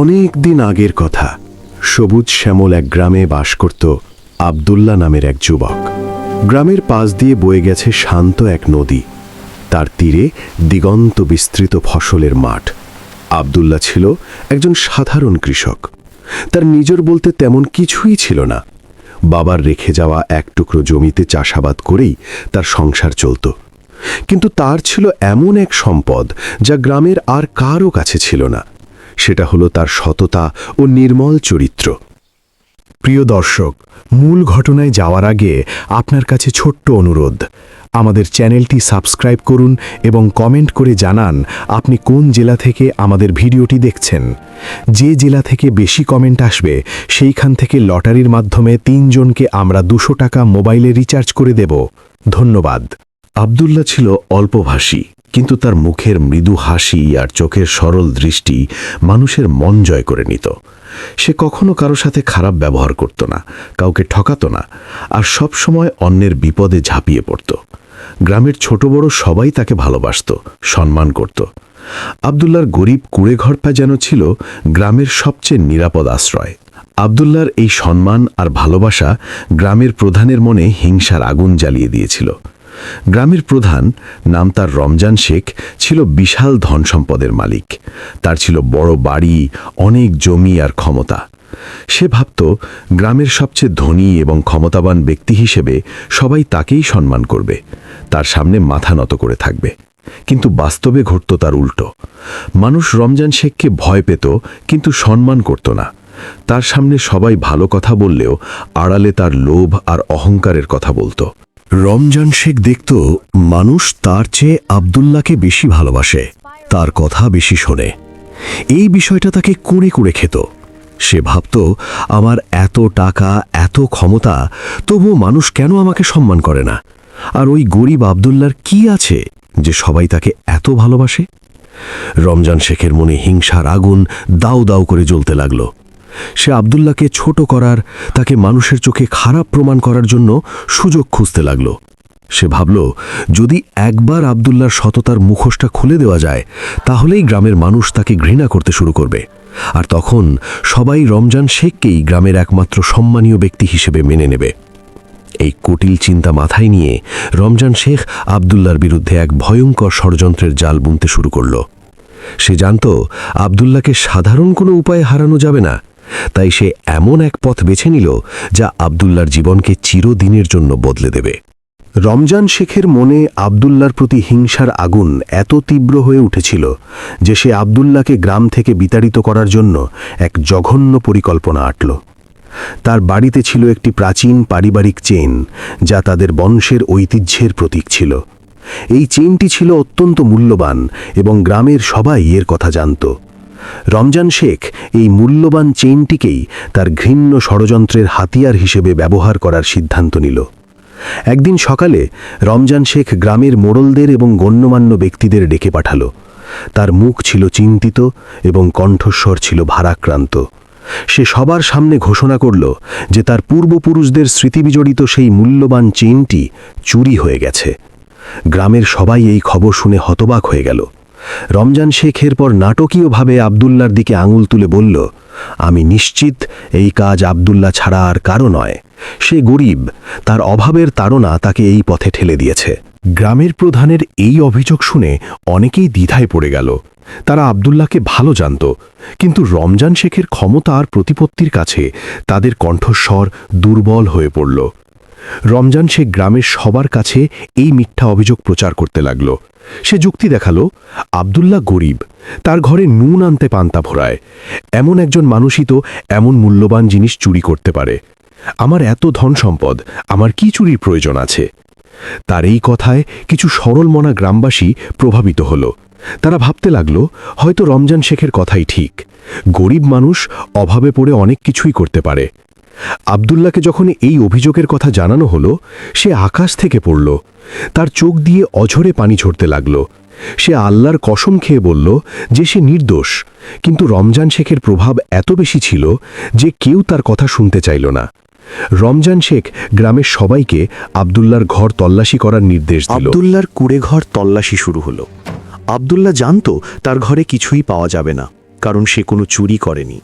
অনেক দিন আগের কথা। সবুজ শ্যামল এক গ্রামে বাস করত আব্দুল্লাহ নামের এক যুবক। গ্রামের পাশ দিয়ে বয়ে গেছে শান্ত এক নদী, তার তীরে দিগন্ত বিস্তৃত ফসলের মাঠ। আব্দুল্লাহ ছিল একজন সাধারণ কৃষক। তার নিজের বলতে তেমন কিছুই ছিল না। বাবার রেখে যাওয়া এক টুকরো জমিতে চাষাবাদ করেই তার সংসার চলত। কিন্তু তার ছিল এমন এক সম্পদ যা গ্রামের আর কারও কাছে ছিল না। সেটা হলো তার সততা ও নির্মল চরিত্র। প্রিয় দর্শক, মূল ঘটনায় যাওয়ার আগে আপনার কাছে ছোট্ট অনুরোধ, আমাদের চ্যানেলটি সাবস্ক্রাইব করুন এবং কমেন্ট করে জানান আপনি কোন জেলা থেকে আমাদের ভিডিওটি দেখছেন। যে জেলা থেকে বেশি কমেন্ট আসবে সেইখান থেকে লটারির মাধ্যমে 3 জনকে আমরা 200 টাকা মোবাইলে রিচার্জ করে দেব। ধন্যবাদ। আব্দুল্লাহ ছিল অল্পভাষী, কিন্তু তার মুখের মৃদু হাসি আর চোখের সরল দৃষ্টি মানুষের মন জয় করে নিত। সে কখনো কারো সাথে খারাপ ব্যবহার করত না, কাউকে ঠকাত না, আর সব সময় অন্যের বিপদে ঝাঁপিয়ে পড়ত। গ্রামের ছোট বড় সবাই তাকে ভালোবাসত, সম্মান করত। আব্দুল্লাহর গরিব কুঁড়েঘরটা যেন ছিল গ্রামের সবচেয়ে নিরাপদ আশ্রয়। আব্দুল্লাহর এই সম্মান আর ভালোবাসা গ্রামের প্রধানের মনে হিংসার আগুন জ্বালিয়ে দিয়েছিল। গ্রামের প্রধান, নাম তার রমজান শেখ, ছিল বিশাল ধন সম্পদের মালিক। তার ছিল বড় বাড়ি, অনেক জমি আর ক্ষমতা। সে ভাবত গ্রামের সবচেয়ে ধনী এবং ক্ষমতাবান ব্যক্তি হিসেবে সবাই তাকেই সম্মান করবে, তার সামনে মাথা নত করে থাকবে। কিন্তু বাস্তবে ঘটত তার উল্টো। মানুষ রমজান শেখকে ভয় পেত, কিন্তু সম্মান করত না। তার সামনে সবাই ভালো কথা বললেও আড়ালে তার লোভ আর অহংকারের কথা বলত। রমজান শেখ দেখত মানুষ তার চেয়ে আব্দুল্লাহকে বেশি ভালোবাসে, তার কথা বেশি শোনে। এই বিষয়টা তাকে কুঁড়ে কুঁড়ে খেত। সে ভাবত, আমার এত টাকা, এত ক্ষমতা, তবুও মানুষ কেন আমাকে সম্মান করে না? আর ওই গরিব আব্দুল্লাহর কি আছে যে সবাই তাকে এত ভালোবাসে? রমজান শেখের মনে হিংসার আগুন দাউ দাউ করে জ্বলতে লাগল। সে আব্দুল্লাহকে ছোট করার, তাকে মানুষের চোখে খারাপ প্রমাণ করার জন্য সুযোগ খুঁজতে লাগল। সে ভাবল, যদি একবার আব্দুল্লাহর সততার মুখোশটা খুলে দেওয়া যায়, তাহলেই গ্রামের মানুষ তাকে ঘৃণা করতে শুরু করবে। আর তখন সবাই রমজান শেখকেই গ্রামের একমাত্র সম্মানীয় ব্যক্তি হিসেবে মেনে নেবে। এই কুটিল চিন্তা মাথায় নিয়ে রমজান শেখ আব্দুল্লাহর বিরুদ্ধে এক ভয়ঙ্কর ষড়যন্ত্রের জাল বুনতে শুরু করল। সে জানত আব্দুল্লাহকে সাধারণ কোনো উপায়ে হারানো যাবে না। তাই সে এমন এক পথ বেছে নিল যা আব্দুল্লাহর জীবনকে চিরদিনের জন্য বদলে দেবে। রমজান শেখের মনে আব্দুল্লাহর প্রতি হিংসার আগুন এত তীব্র হয়ে উঠেছিল যে সে আব্দুল্লাহকে গ্রাম থেকে বিতাড়িত করার জন্য এক জঘন্য পরিকল্পনা আঁটল। তার বাড়িতে ছিল একটি প্রাচীন পারিবারিক চেইন, যা তাদের বংশের ঐতিহ্যের প্রতীক ছিল। এই চেইনটি ছিল অত্যন্ত মূল্যবান এবং গ্রামের সবাই এর কথা জানত। রমজান শেখ এই মূল্যবান চেইনটিকেই তার ঘৃণ্য ষড়যন্ত্রের হাতিয়ার হিসেবে ব্যবহার করার সিদ্ধান্ত নিল। একদিন সকালে রমজান শেখ গ্রামের মোড়লদের এবং গণ্যমান্য ব্যক্তিদের ডেকে পাঠাল। তার মুখ ছিল চিন্তিত এবং কণ্ঠস্বর ছিল ভারাক্রান্ত। সে সবার সামনে ঘোষণা করল যে তার পূর্বপুরুষদের স্মৃতিবিজড়িত সেই মূল্যবান চেইনটি চুরি হয়ে গেছে। গ্রামের সবাই এই খবর শুনে হতবাক হয়ে গেল। রমজান শেখ এরপর নাটকীয়ভাবে আব্দুল্লাহর দিকে আঙুল তুলে বলল, আমি নিশ্চিত এই কাজ আব্দুল্লাহ ছাড়া আর কারো নয়। সে গরিব, তার অভাবের তাড়না তাকে এই পথে ঠেলে দিয়েছে। গ্রামের প্রধানের এই অভিযোগ শুনে অনেকেই দ্বিধায় পড়ে গেল। তারা আব্দুল্লাহকে ভালো জানত, কিন্তু রমজান শেখের ক্ষমতা আর প্রতিপত্তির কাছে তাদের কণ্ঠস্বর দুর্বল হয়ে পড়ল। রমজান শেখ গ্রামের সবার কাছে এই মিথ্যা অভিযোগ প্রচার করতে লাগল। সে যুক্তি দেখালো, আব্দুল্লাহ গরিব, তার ঘরে নুন আনতে পান্তা ভরায়। এমন একজন মানুষই তো এমন মূল্যবান জিনিস চুরি করতে পারে। আমার এত ধন সম্পদ, আমার কি চুরির প্রয়োজন আছে? তার এই কথায় কিছু সরলমনা গ্রামবাসী প্রভাবিত হল। তারা ভাবতে লাগল, হয়তো রমজান শেখের কথাই ঠিক। গরিব মানুষ অভাবে পড়ে অনেক কিছুই করতে পারে। আব্দুল্লাহকে যখন এই অভিযোগের কথা জানানো হলো, সে আকাশ থেকে পড়ল। তার চোখ দিয়ে অঝরে পানি ঝরতে লাগল। সে আল্লাহর কসম খেয়ে বলল যে সে নির্দোষ। কিন্তু রমজান শেখের প্রভাব এত বেশি ছিল যে কেউ তার কথা শুনতে চাইল না। রমজান শেখ গ্রামের সবাইকে আব্দুল্লাহর ঘর তল্লাশি করার নির্দেশ দিল। আব্দুল্লাহর কুঁড়ে ঘর তল্লাশি শুরু হলো। আব্দুল্লাহ জানত তার ঘরে কিছুই পাওয়া যাবে না। কারণ সে কোনো চুরি করেনি।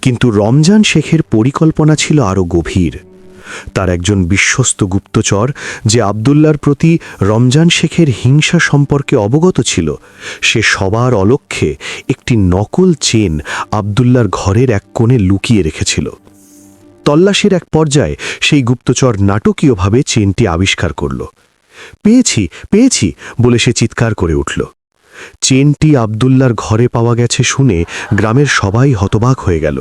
কিন্তু রমজান শেখের পরিকল্পনা ছিল আরও গভীর। তার একজন বিশ্বস্ত গুপ্তচর, যে আব্দুল্লার প্রতি রমজান শেখের হিংসা সম্পর্কে অবগত ছিল, সে সবার অলক্ষ্যে একটি নকল চেন আব্দুল্লার ঘরের এক কোণে লুকিয়ে রেখেছিল। তল্লাশির এক পর্যায়ে সেই গুপ্তচর নাটকীয়ভাবে চেনটি আবিষ্কার করল। পেয়েছি পেয়েছি বলে সে চিৎকার করে উঠল। চেনটি আব্দুল্লার ঘরে পাওয়া গেছে শুনে গ্রামের সবাই হতবাক হয়ে গেল।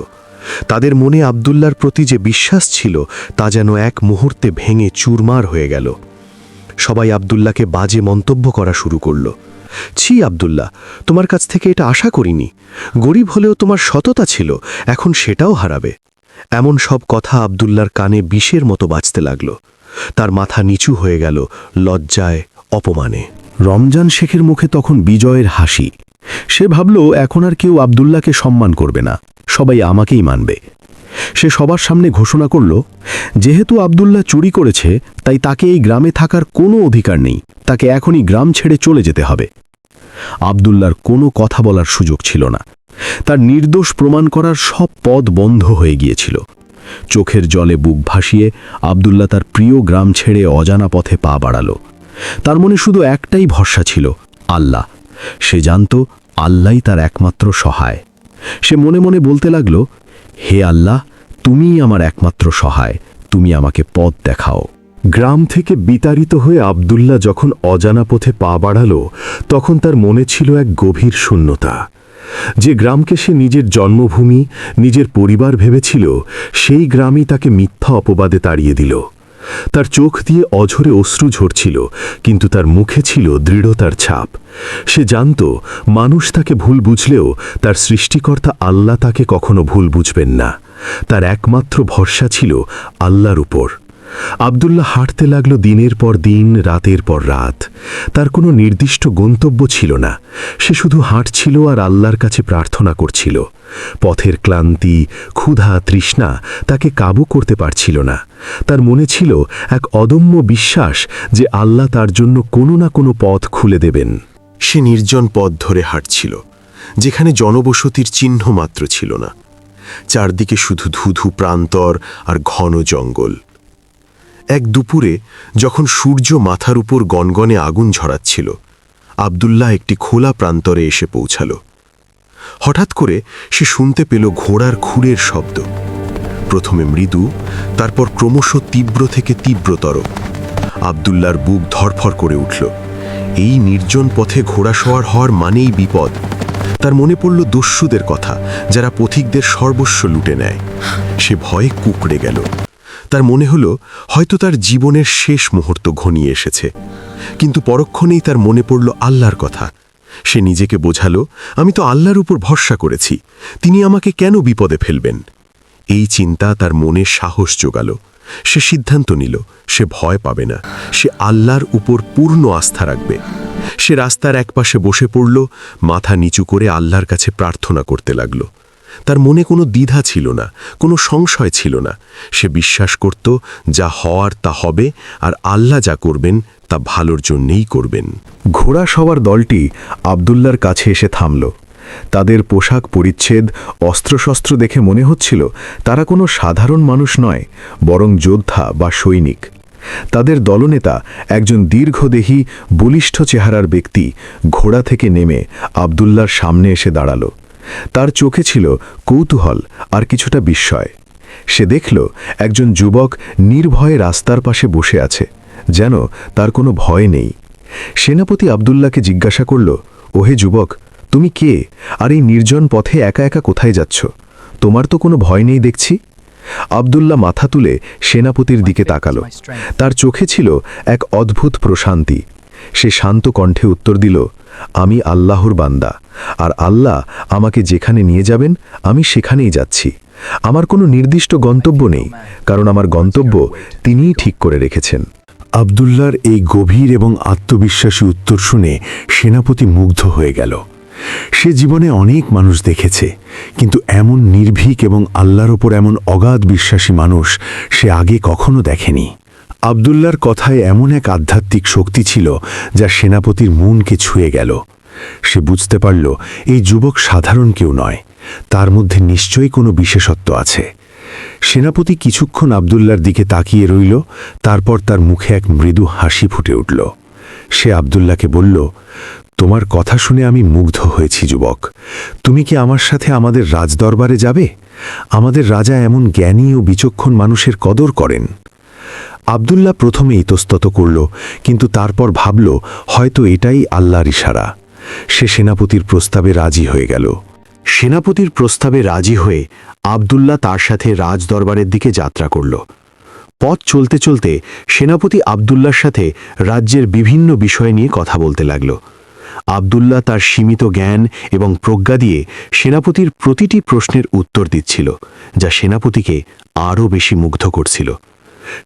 তাদের মনে আব্দুল্লার প্রতি যে বিশ্বাস ছিল তা যেন এক মুহূর্তে ভেঙে চুরমার হয়ে গেল। সবাই আব্দুল্লাহকে বাজে মন্তব্য করা শুরু করল। ছি আব্দুল্লাহ, তোমার কাছ থেকে এটা আশা করিনি। গরিব হলেও তোমার সততা ছিল, এখন সেটাও হারাবে। এমন সব কথা আব্দুল্লার কানে বিষের মতো বাজতে লাগল। তার মাথা নিচু হয়ে গেল লজ্জায়, অপমানে। রমজান শেখের মুখে তখন বিজয়ের হাসি। সে ভাবল এখন আর কেউ আব্দুল্লাহকে সম্মান করবে না, সবাই আমাকেই মানবে। সে সবার সামনে ঘোষণা করল, যেহেতু আব্দুল্লাহ চুরি করেছে তাই তাকে এই গ্রামে থাকার কোনো অধিকার নেই, তাকে এখনই গ্রাম ছেড়ে চলে যেতে হবে। আব্দুল্লাহর কোনো কথা বলার সুযোগ ছিল না। তার নির্দোষ প্রমাণ করার সব পথ বন্ধ হয়ে গিয়েছিল। চোখের জলে বুক ভাসিয়ে আব্দুল্লাহ তার প্রিয় গ্রাম ছেড়ে অজানা পথে পা বাড়াল। তার মনে শুধু একটাই ভরসা ছিল, আল্লাহ। সে জানত আল্লাহই তার একমাত্র সহায়। সে মনে মনে বলতে লাগল, হে আল্লাহ, তুমিই আমার একমাত্র সহায়, তুমি আমাকে পথ দেখাও। গ্রাম থেকে বিতাড়িত হয়ে আব্দুল্লাহ যখন অজানা পথে পা বাড়াল, তখন তার মনে ছিল এক গভীর শূন্যতা। যে গ্রামকে সে নিজের জন্মভূমি, নিজের পরিবার ভেবেছিল, সেই গ্রামই তাকে মিথ্যা অপবাদে তাড়িয়ে দিল। তার চোখ দিয়ে অঝরে অশ্রু ঝরছিল, কিন্তু তার মুখে ছিল দৃঢ়তার ছাপ। সে জানত মানুষ তাকে ভুল বুঝলেও তার সৃষ্টিকর্তা আল্লাহ তাকে কখনো ভুল বুঝবেন না। তার একমাত্র ভরসা ছিল আল্লাহর উপর। আব্দুল্লাহ হাঁটতে লাগল দিনের পর দিন, রাতের পর রাত। তার কোনো নির্দিষ্ট গন্তব্য ছিল না। সে শুধু হাঁটছিল আর আল্লাহর কাছে প্রার্থনা করছিল। পথের ক্লান্তি, ক্ষুধা, তৃষ্ণা তাকে কাবু করতে পারছিল না। তার মনে ছিল এক অদম্য বিশ্বাস যে আল্লাহ তার জন্য কোনো না কোনো পথ খুলে দেবেন। সে নির্জন পথ ধরে হাঁটছিল, যেখানে জনবসতির চিহ্ন মাত্র ছিল না। চারদিকে শুধু ধুধু প্রান্তর আর ঘন জঙ্গল। এক দুপুরে যখন সূর্য মাথার উপর গনগনে আগুন ঝরাচ্ছিল, আব্দুল্লাহ একটি খোলা প্রান্তরে এসে পৌঁছাল। হঠাৎ করে সে শুনতে পেল ঘোড়ার খুরের শব্দ। প্রথমে মৃদু, তারপর ক্রমশ তীব্র থেকে তীব্রতর। আব্দুল্লাহর বুক ধড়ফড় করে উঠল। এই নির্জন পথে ঘোড়া সওয়ার হওয়ার মানেই বিপদ। তার মনে পড়ল দস্যুদের কথা, যারা পথিকদের সর্বস্ব লুটে নেয়। সে ভয়ে কুঁকড়ে গেল। তার মনে হলো হয়তো তার জীবনের শেষ মুহূর্ত ঘনিয়ে এসেছে। কিন্তু পরক্ষণেই তার মনে পড়ল আল্লাহর কথা। সে নিজেকে বোঝালো, আমি তো আল্লাহর উপর ভরসা করেছি, তিনি আমাকে কেন বিপদে ফেলবেন? এই চিন্তা তার মনে সাহস জোগাল। সে সিদ্ধান্ত নিল সে ভয় পাবে না, সে আল্লাহর উপর পূর্ণ আস্থা রাখবে। সে রাস্তার একপাশে বসে পড়ল, মাথা নিচু করে আল্লাহর কাছে প্রার্থনা করতে লাগল। তার মনে কোনো দ্বিধা ছিল না, কোনো সংশয় ছিল না। সে বিশ্বাস করত যা হওয়ার তা হবে, আর আল্লাহ যা করবেন তা ভালোর জন্যেই করবেন। ঘোড়া সওয়ার দলটি আব্দুল্লার কাছে এসে থামল। তাদের পোশাক পরিচ্ছেদ, অস্ত্রশস্ত্র দেখে মনে হচ্ছিল তারা কোনো সাধারণ মানুষ নয়, বরং যোদ্ধা বা সৈনিক। তাদের দলনেতা, একজন দীর্ঘদেহী বলিষ্ঠ চেহারার ব্যক্তি, ঘোড়া থেকে নেমে আব্দুল্লার সামনে এসে দাঁড়াল। তার চোখে ছিল কৌতূহল আর কিছুটা বিস্ময়। সে দেখল একজন যুবক নির্ভয়ে রাস্তার পাশে বসে আছে, যেন তার কোনো ভয় নেই। সেনাপতি আব্দুল্লাহকে জিজ্ঞাসা করল, ওহে যুবক, তুমি কে, আর এই নির্জন পথে একা একা কোথায় যাচ্ছ? তোমার তো কোনো ভয় নেই দেখছি। আব্দুল্লাহ মাথা তুলে সেনাপতির দিকে তাকাল। তার চোখে ছিল এক অদ্ভুত প্রশান্তি। সে শান্ত কণ্ঠে উত্তর দিল, আমি আল্লাহর বান্দা, আর আল্লাহ আমাকে যেখানে নিয়ে যাবেন আমি সেখানেই যাচ্ছি। আমার কোনো নির্দিষ্ট গন্তব্য নেই, কারণ আমার গন্তব্য তিনিই ঠিক করে রেখেছেন। আব্দুল্লাহর এই গভীর এবং আত্মবিশ্বাসী উত্তর শুনে সেনাপতি মুগ্ধ হয়ে গেল। সে জীবনে অনেক মানুষ দেখেছে, কিন্তু এমন নির্ভীক এবং আল্লাহর ওপর এমন অগাধ বিশ্বাসী মানুষ সে আগে কখনো দেখেনি। আব্দুল্লাহর কথায় এমন এক আধ্যাত্মিক শক্তি ছিল যা সেনাপতির মনকে ছুঁয়ে গেল। সে বুঝতে পারল এই যুবক সাধারণ কেউ নয়, তার মধ্যে নিশ্চয়ই কোনো বিশেষত্ব আছে। সেনাপতি কিছুক্ষণ আব্দুল্লার দিকে তাকিয়ে রইল, তারপর তার মুখে এক মৃদু হাসি ফুটে উঠল। সে আব্দুল্লাহকে বলল, তোমার কথা শুনে আমি মুগ্ধ হয়েছি যুবক। তুমি কি আমার সাথে আমাদের রাজদরবারে যাবে? আমাদের রাজা এমন জ্ঞানী ও বিচক্ষণ মানুষের কদর করেন। আব্দুল্লাহ প্রথমে ইতস্তত করল, কিন্তু তারপর ভাবল হয়তো এটাই আল্লাহর ইশারা। সে সেনাপতির প্রস্তাবে রাজি হয়ে গেল। সেনাপতির প্রস্তাবে রাজি হয়ে আব্দুল্লাহ তার সাথে রাজদরবারের দিকে যাত্রা করল। পথ চলতে চলতে সেনাপতি আব্দুল্লাহর সাথে রাজ্যের বিভিন্ন বিষয় নিয়ে কথা বলতে লাগল। আব্দুল্লাহ তার সীমিত জ্ঞান এবং প্রজ্ঞা দিয়ে সেনাপতির প্রতিটি প্রশ্নের উত্তর দিচ্ছিল, যা সেনাপতিকে আরও বেশি মুগ্ধ করছিল।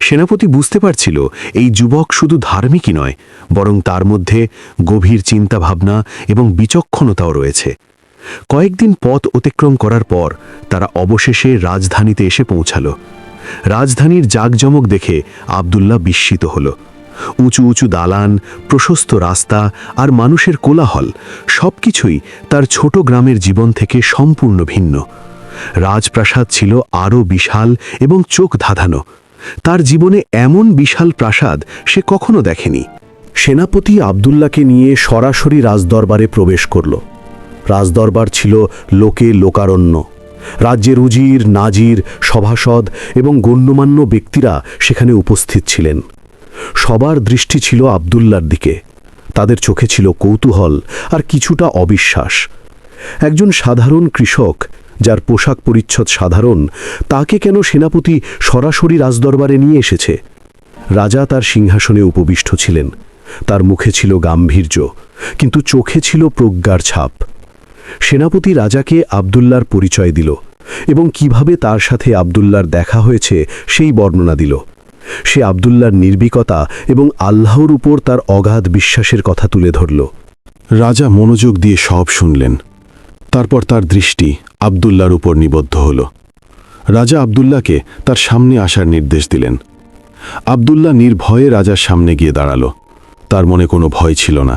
সেনাপতি বুঝতে পারছিল এই যুবক শুধু ধার্মিকই নয়, বরং তার মধ্যে গভীর চিন্তাভাবনা এবং বিচক্ষণতাও রয়েছে। কয়েকদিন পথ অতিক্রম করার পর তারা অবশেষে রাজধানীতে এসে পৌঁছাল। রাজধানীর জাঁকজমক দেখে আব্দুল্লাহ বিস্মিত হল। উঁচু উঁচু দালান, প্রশস্ত রাস্তা আর মানুষের কোলাহল সবকিছুই তার ছোট গ্রামের জীবন থেকে সম্পূর্ণ ভিন্ন। রাজপ্রাসাদ ছিল আরও বিশাল এবং চোখ ধাঁধানো। তার জীবনে এমন বিশাল প্রাসাদ সে কখনো দেখেনি। সেনাপতি আব্দুল্লাহকে নিয়ে সরাসরি রাজদরবারে প্রবেশ করল। রাজদরবার ছিল লোকে লোকারণ্য। রাজ্যের উজির, নাজির, সভাসদ এবং গণ্যমান্য ব্যক্তিরা সেখানে উপস্থিত ছিলেন। সবার দৃষ্টি ছিল আব্দুল্লাহর দিকে। তাদের চোখে ছিল কৌতূহল আর কিছুটা অবিশ্বাস। একজন সাধারণ কৃষক, যার পোশাক পরিচ্ছদ সাধারণ, তাকে কেন সেনাপতি সরাসরি রাজদরবারে নিয়ে এসেছে? রাজা তার সিংহাসনে উপবিষ্ট ছিলেন। তার মুখে ছিল গাম্ভীর্য, কিন্তু চোখে ছিল প্রজ্ঞার ছাপ। সেনাপতি রাজাকে আব্দুল্লাহর পরিচয় দিল এবং কিভাবে তার সাথে আব্দুল্লাহর দেখা হয়েছে সেই বর্ণনা দিল। সে আব্দুল্লাহর নির্ভীকতা এবং আল্লাহর উপর তার অগাধ বিশ্বাসের কথা তুলে ধরল। রাজা মনোযোগ দিয়ে সব শুনলেন। তারপর তার দৃষ্টি আব্দুল্লাহর উপর নিবদ্ধ হল। রাজা আব্দুল্লাহকে তার সামনে আসার নির্দেশ দিলেন। আব্দুল্লাহ নির্ভয়ে রাজার সামনে গিয়ে দাঁড়াল। তার মনে কোনো ভয় ছিল না,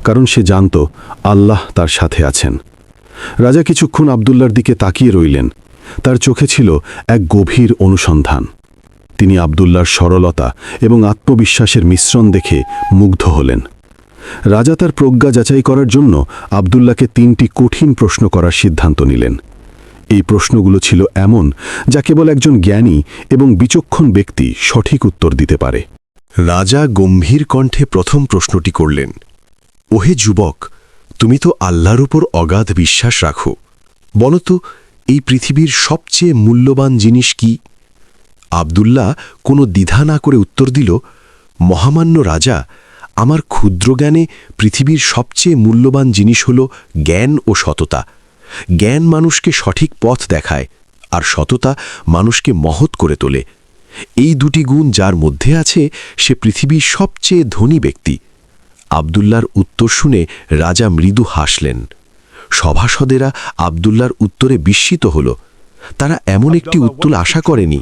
কারণ সে জানত আল্লাহ তার সাথে আছেন। রাজা কিছুক্ষণ আব্দুল্লাহর দিকে তাকিয়ে রইলেন। তার চোখে ছিল এক গভীর অনুসন্ধান। তিনি আব্দুল্লাহর সরলতা এবং আত্মবিশ্বাসের মিশ্রণ দেখে মুগ্ধ হলেন। রাজা তার প্রজ্ঞা যাচাই করার জন্য আব্দুল্লাহকে 3টি কঠিন প্রশ্ন করার সিদ্ধান্ত নিলেন। এই প্রশ্নগুলো ছিল এমন যা কেবল একজন জ্ঞানী এবং বিচক্ষণ ব্যক্তি সঠিক উত্তর দিতে পারে। রাজা গম্ভীর কণ্ঠে প্রথম প্রশ্নটি করলেন, ওহে যুবক, তুমি তো আল্লাহর উপর অগাধ বিশ্বাস রাখো। বলো তো, এই পৃথিবীর সবচেয়ে মূল্যবান জিনিস কি? আব্দুল্লাহ কোনো দ্বিধা না করে উত্তর দিল, মহামান্য রাজা, আমার ক্ষুদ্র জ্ঞানে পৃথিবীর সবচেয়ে মূল্যবান জিনিস হল জ্ঞান ও সততা। জ্ঞান মানুষকে সঠিক পথ দেখায়, আর সততা মানুষকে মহৎ করে তোলে। এই দুটি গুণ যার মধ্যে আছে, সে পৃথিবীর সবচেয়ে ধনী ব্যক্তি। আব্দুল্লাহর উত্তর শুনে রাজা মৃদু হাসলেন। সভাসদেরা আব্দুল্লাহর উত্তরে বিস্মিত হল। তারা এমন একটি উত্তর আশা করেনি।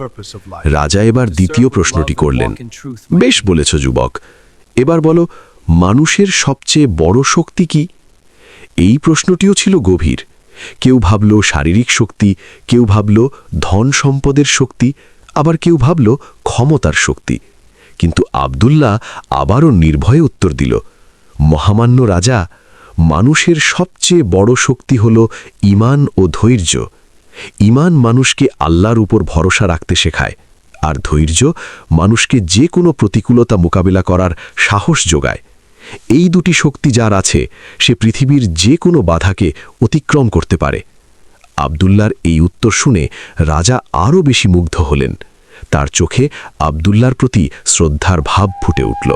রাজা এবার দ্বিতীয় প্রশ্নটি করলেন, বেশ বলেছ যুবক, এবার বলো, মানুষের সবচেয়ে বড় শক্তি কি? এই প্রশ্নটিও ছিল গভীর। কেউ ভাবল শারীরিক শক্তি, কেউ ভাবল ধন সম্পদের শক্তি, আবার কেউ ভাবল ক্ষমতার শক্তি। কিন্তু আব্দুল্লাহ আবারও নির্ভয়ে উত্তর দিল, মহামান্য রাজা, মানুষের সবচেয়ে বড় শক্তি হল ঈমান ও ধৈর্য। ঈমান মানুষকে আল্লাহর উপর ভরসা রাখতে শেখায়, আর ধৈর্য মানুষকে যে কোনো প্রতিকূলতা মোকাবিলা করার সাহস যোগায়। এই দুটি শক্তি যার আছে, সে পৃথিবীর যে কোনো বাধাকে অতিক্রম করতে পারে। আব্দুল্লাহর এই উত্তর শুনে রাজা আরও বেশি মুগ্ধ হলেন। তার চোখে আব্দুল্লাহর প্রতি শ্রদ্ধার ভাব ফুটে উঠল।